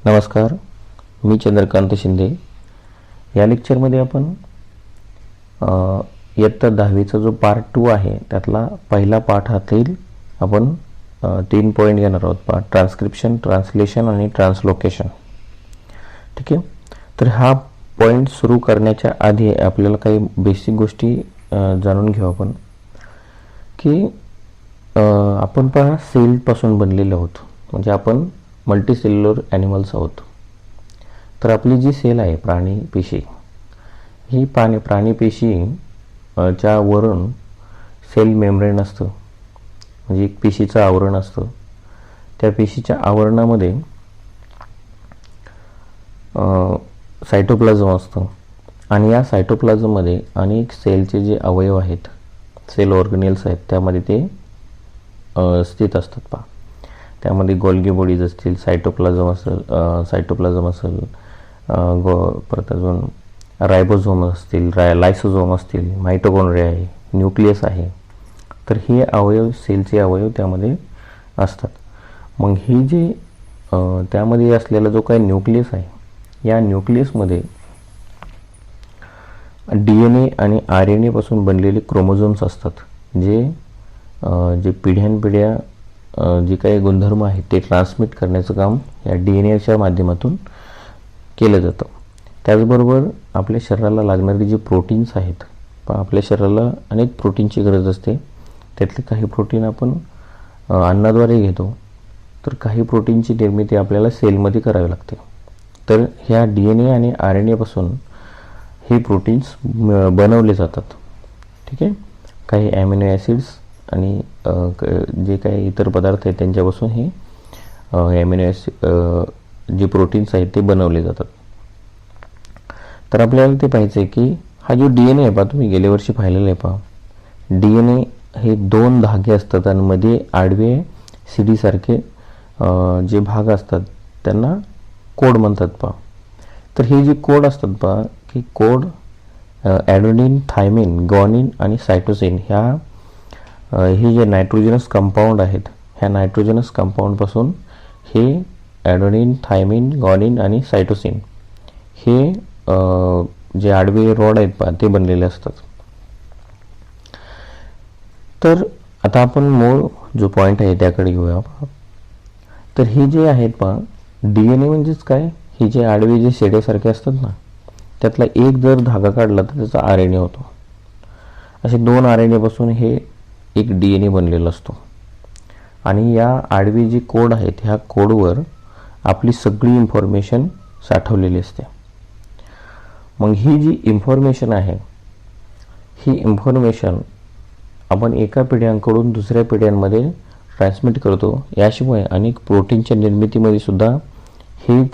नमस्कार, मी चंद्रकांत शिंदे. या लेक्चरमध्ये आपण इयत्ता 10वीचा जो पार्ट 2 आहे त्यातला पहिला पाठ हातील आपण 3 पॉईंट घेणार आहोत. ट्रान्स्क्रिप्शन, ट्रान्सलेशन आणि ट्रान्सलोकेशन. ठीक आहे. तर हा पॉईंट सुरू करण्याच्या आधी आपल्याला काही बेसिक गोष्टी जाणून घेऊ आपण, की आपण पहा सेलपासून बनलेले आहोत, म्हणजे आपण मल्टीसेल्युलर ॲनिमल्स आहोत. तर आपली जी सेल आहे प्राणी पेशी, ही प्राणी पेशी च्या वरून सेल मेम्ब्रेन असतं, म्हणजे एक पेशीचं आवरण असतं. त्या पेशीच्या आवरणामध्ये सायटोप्लाझम असतं आणि या सायटोप्लाझममध्ये अनेक सेलचे जे अवयव आहेत, सेल ऑर्गनेल्स आहेत, त्यामध्ये ते स्थित असतात. पहा, त्यामध्ये गोल्गी बॉडीज असतील, सायटोप्लाझम असेल, परत अजून रायबोझोम असतील, लायसोझोम असतील, मायटोकॉन्ड्रिया आहे, न्यूक्लियस आहे. तर हे अवयव, सेलचे अवयव त्यामध्ये असतात. मग ही जे त्यामध्ये असलेला जो काही न्यूक्लियस आहे, या न्यूक्लियसमध्ये DNA आणि RNA पासून बनलेले क्रोमोझोम्स असतात, जे पिढ्यानपिढ्या जे काही गुणधर्म आहेत ते ट्रान्समिट करण्याचं काम या DNAच्या माध्यमातून केलं जातं. त्याचबरोबर आपल्या शरीराला लागणारे जे प्रोटीन्स आहेत, आपल्या शरीराला अनेक प्रोटीनची गरज असते. त्यातले काही प्रोटीन आपण अन्नाद्वारे घेतो, तर काही प्रोटीनची निर्मिती आपल्याला सेलमध्ये करावी लागते. तर ह्या DNA आणि RNA पासून हे प्रोटीन्स बनवले जातात. ठीक आहे. काही ॲमिनो ॲसिड्स आणि जे काही इतर पदार्थ आहेत त्यांच्यापासून हे ॲमिनो ॲसिड जे प्रोटीन्स आहेत ते बनवले जातात. तर आपल्याला ते पाहायचं आहे की हा जो DNA आहे, पहा तुम्ही गेल्या वर्षी पाहिलेला आहे. पहा, DNA हे 2 धागे असतात आणि मध्ये आडवे सीडीसारखे जे भाग असतात त्यांना कोड म्हणतात. पहा, तर हे जे कोड असतात, पहा की कोड ॲडेनिन, थायमिन, ग्वानिन आणि सायटोसिन हे जे नायट्रोजनस कंपाऊंड आहेत, ह्या नायट्रोजनस कंपाऊंडपासून हे ॲडेनिन, थायमिन, ग्वानिन आणि सायटोसिन हे जे आडवे रॉड आहेत, पहा ते बनलेले असतात. तर आता आपण मूळ जो पॉईंट आहे त्याकडे घेऊया. तर हे जे आहेत, पहा DNA म्हणजेच काय, हे जे आडवे जे शेड्यासारखे असतात ना, त्यातला एक जर धागा काढला तर त्याचा RNA होतो. असे 2 RNA पासून हे एक DNA बनलेला असतो. आणि या आडवे जे कोड आहेत, ह्या कोडवर आपली सगळी इन्फॉर्मेशन साठवलेली असते. मग ही जी इन्फॉर्मेशन आहे, ही इन्फॉर्मेशन आपण एका पिढ्यांकडून दुसऱ्या पिढ्यांमध्ये ट्रान्समिट करतो. याशिवाय अनेक प्रोटीनच्या निर्मितीमध्ये सुद्धा हेच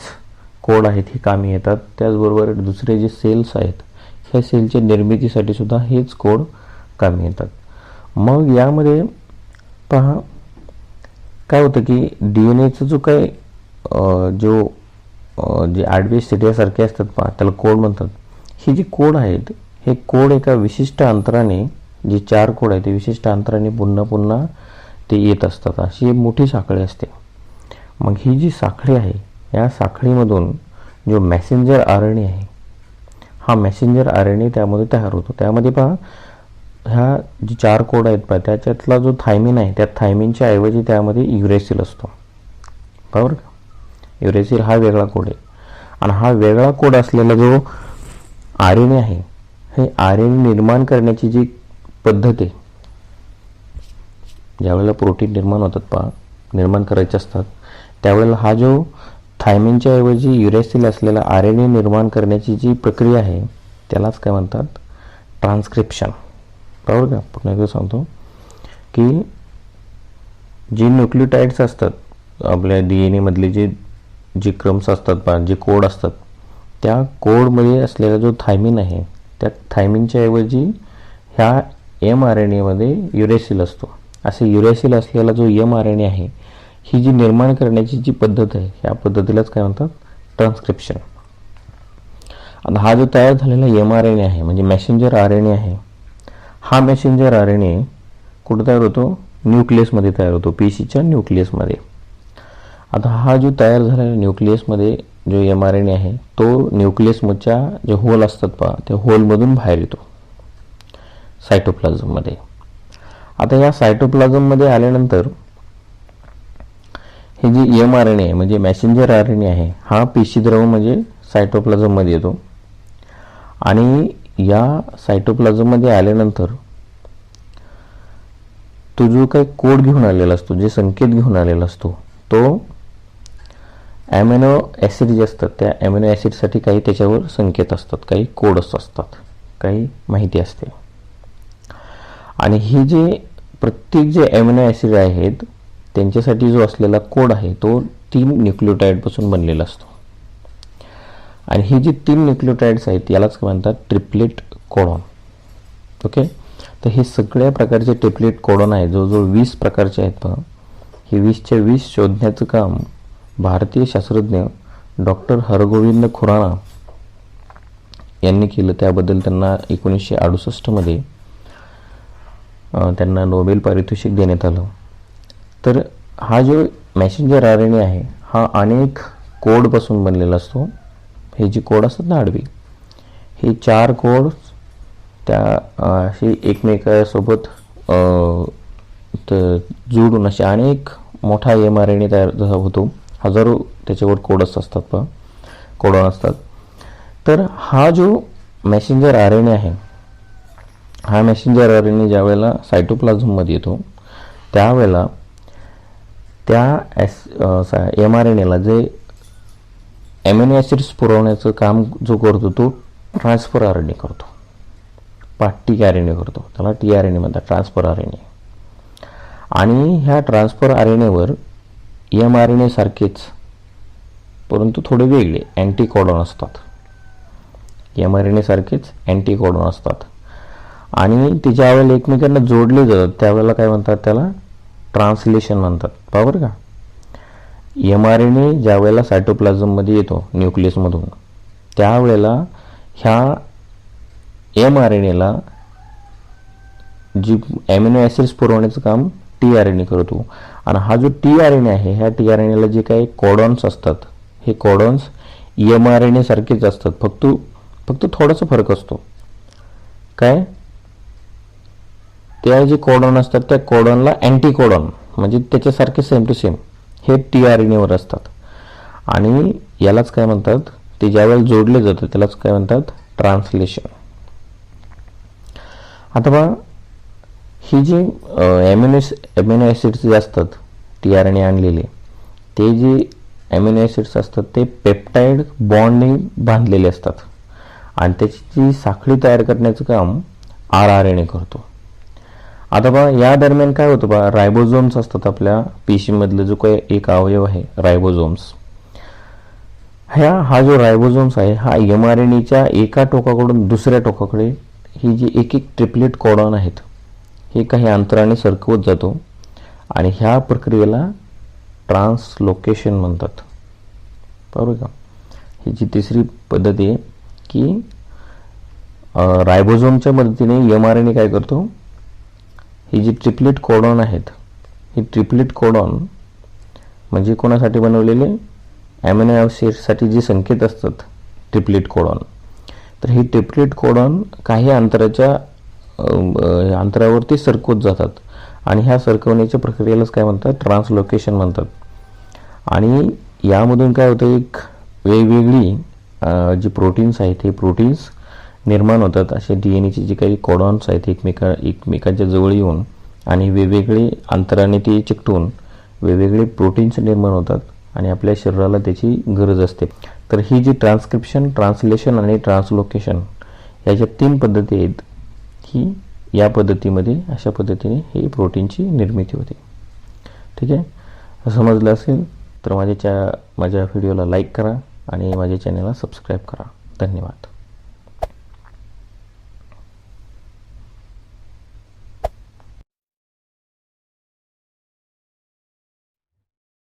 कोड आहेत, हे कामी येतात. त्याचबरोबर दुसरे जे सेल्स आहेत, ह्या सेलच्या निर्मितीसाठी सुद्धा हेच कोड कामी येतात. मग यामध्ये पहा काय होतं की DNAचा जो काही जे आडवे सिड्यासारखे असतात, पहा त्याला कोड म्हणतात. हे जे कोड आहेत, हे कोड एका विशिष्ट अंतराने, जे 4 कोड आहेत ते विशिष्ट अंतराने पुन्हा पुन्हा ते येत असतात. अशी एक मोठी साखळी असते. मग ही जी साखळी आहे, या साखळीमधून जो मॅसेंजर RNA आहे, हा मॅसेंजर RNA त्यामध्ये तयार होतो. त्यामध्ये पहा ह्या जे 4 कोड आहेत, पहा त्याच्यातला जो थायमिन आहे, त्या थायमिनच्या ऐवजी त्यामध्ये युरेसिल असतो. बरोबर का. युरेसिल हा वेगळा कोड आहे. आणि हा वेगळा कोड असलेला जो RNA आहे, हे RNA निर्माण करण्याची जी पद्धत आहे, ज्यावेळेला प्रोटीन निर्माण होतात, पहा निर्माण करायचे असतात, त्यावेळेला हा जो थायमिनच्या ऐवजी युरेसिल असलेला RNA निर्माण करण्याची जी प्रक्रिया आहे, त्यालाच काय म्हणतात, ट्रान्स्क्रिप्शन. बरोबर का. पुन्हा एकदा सांगतो की जे न्यूक्लियोटाइड्स असतात आपल्या DNA मधले, जे क्रम्स असतात, पहा जे कोड असतात, त्या कोडमध्ये असलेला जो थायमिन आहे, त्या थायमिनच्या ऐवजी ह्या mRNA मध्ये युरेसिल असतो. असे युरेसिल असलेला जो mRNA आहे, ही जी निर्माण करण्याची जी पद्धत आहे, ह्या पद्धतीलाच काय म्हणतात, ट्रान्स्क्रिप्शन. आता हा जो तयार झालेला mRNA आहे, म्हणजे मॅसेंजर RNA आहे, हा मॅसेंजर RNA कुठं तयार होतो, न्यूक्लियसमध्ये तयार होतो, पेशीच्या न्यूक्लियसमध्ये. आता हा जो तयार झालेला न्यूक्लियसमध्ये जो mRNA आहे तो न्यूक्लियसच्या जे होल असतात पहा त्या होलमधून बाहेर येतो सायटोप्लाझममध्ये. आता या सायटोप्लाझममध्ये आल्यानंतर हे जे mRNA आहे म्हणजे मॅसेंजर RNA आहे हा पेशीद्रव म्हणजे सायटोप्लाझममध्ये येतो आणि या सायटोप्लाझममध्ये आल्यानंतर तो जो काही कोड घेऊन आलेला असतो, जे संकेत घेऊन आलेला असतो, तो ॲमिनो ॲसिड जे असतात त्या ॲमिनो ॲसिडसाठी काही त्याच्यावर संकेत असतात, काही कोड्स असतात, काही माहिती असते. आणि ही जे प्रत्येक जे ॲमिनो ॲसिड आहेत त्यांच्यासाठी जो असलेला कोड आहे तो 3 न्यूक्लियोटाइडपासून बनलेला असतो. आणि ही जी 3 न्यूक्लियोटाइड्स आहेत यालाच म्हणतात ट्रिपलेट कोडॉन. ओके, तर हे सगळ्या प्रकारचे ट्रिपलेट कोडॉन आहे, जवळजवळ 20 प्रकारचे आहेत पहा. हे 20च्या 20 शोधण्याचं काम भारतीय शास्त्रज्ञ डॉक्टर हरगोविंद खुराना यांनी केलं. त्याबद्दल त्यांना 1968 मध्ये त्यांना नोबेल पारितोषिक देण्यात आलं. तर हा जो मॅसेंजर RNA आहे हा अनेक कोडपासून बनलेला असतो. हे जे कोड असतात ना आडवी, हे 4 कोड त्या असे एकमेकांसोबत जोडून असे अनेक मोठा mRNA तयार होतो. हजारो त्याच्यावर कोडस असतात पहा, कोडॉन असतात. तर हा जो मॅसेंजर RNA आहे हा मॅसेंजर RNA ज्या वेळेला सायटोप्लाझममध्ये येतो त्यावेळेला त्या mRNAला जे ॲमिनो ॲसिड्स पुरवण्याचं काम जो करतो तो ट्रान्सफर RNA करतो, tRNA करतो, त्याला tRNA म्हणतात, ट्रान्सफर RNA. आणि ह्या ट्रान्सफर RNAवर mRNA सारखेच परंतु थोडे वेगळे अँटीकोडॉन असतात. mRNA सारखेच अँटीकोडॉन असतात आणि ते ज्या वेळेला एकमेकांना जोडले जातात त्यावेळेला काय म्हणतात, त्याला ट्रान्सलेशन म्हणतात. पहा बरं का, mRNA ज्या वेळेला सायटोप्लाझममध्ये येतो न्यूक्लियसमधून त्यावेळेला ह्या mRNAला जी ॲमिनो ॲसिड्स पुरवण्याचं काम tRNA करतो. आणि हा जो tRNA आहे ह्या tRNAला जे काही कोडॉन्स असतात हे कोडॉन्स mRNA सारखेच असतात, फक्त थोडासा फरक असतो. काय, त्या जे कोडॉन असतात त्या कोडॉनला अँटीकोडॉन म्हणजे त्याच्यासारखे सेम टू सेम हे tRNAवर असतात. आणि यालाच काय म्हणतात, ते ज्यावेळेला जोडले जातात त्यालाच काय म्हणतात, ट्रान्सलेशन. आता बघा, ही जे ॲमिनो ॲसिड्स जे असतात tRNA आणलेले, ते जे ॲमिनो ॲसिड्स असतात ते पेप्टाइड बॉन्डने बांधलेले असतात आणि त्याची जी साखळी तयार करण्याचं काम rRNA करतो. आता बघा, या दरम्यान काय होतं बघा, रायबोझोम्स असतात आपल्या पेशीमधलं जो काही एक अवयव आहे रायबोझोम्स. हा जो रायबोझोम्स आहे हा mRNAच्या एका टोकाकडून दुसऱ्या टोकाकडे ही जी एक ट्रिपलेट कोडॉन आहेत हे काही अंतराने सरकवत जातो आणि ह्या प्रक्रियेला ट्रान्सलोकेशन म्हणतात. बरोबर का, ही जी तिसरी पद्धत आहे की रायबोझोमच्या मदतीने mRNA काय करतो, ही जी ट्रिपलेट कोडॉन आहेत ही ट्रिपलेट कोडॉन म्हणजे कोणासाठी बनवलेले, ॲमिनो ॲसिडसाठी जे संकेत असतात ट्रिपलेट कोडॉन, तर ही ट्रिपलेट कोडॉन काही अंतरावरती सरकवत जातात आणि ह्या सरकवण्याच्या प्रक्रियेलाच काय म्हणतात, ट्रान्सलोकेशन म्हणतात. आणि यामधून काय होतं, एक वेगवेगळी जी प्रोटीन्स आहेत हे प्रोटीन्स निर्माण होतात. असे DNAचे जे काही कोडॉन्स आहेत एकमेकांच्या जवळ येऊन आणि वेगवेगळे अंतराने ते चिकटून वेगवेगळे प्रोटीन्स निर्माण होतात आणि आपल्या शरीराला त्याची गरज असते. तर ही जी ट्रान्सक्रिप्शन, ट्रान्सलेशन आणि ट्रान्सलोकेशन याच्या 3 पद्धती आहेत, ही या पद्धतीमध्ये अशा पद्धतीने ही प्रोटीनची निर्मिती होते. ठीक आहे, समजलं असेल तर माझ्या व्हिडिओला लाईक करा आणि माझ्या चॅनलला सबस्क्राईब करा. धन्यवाद.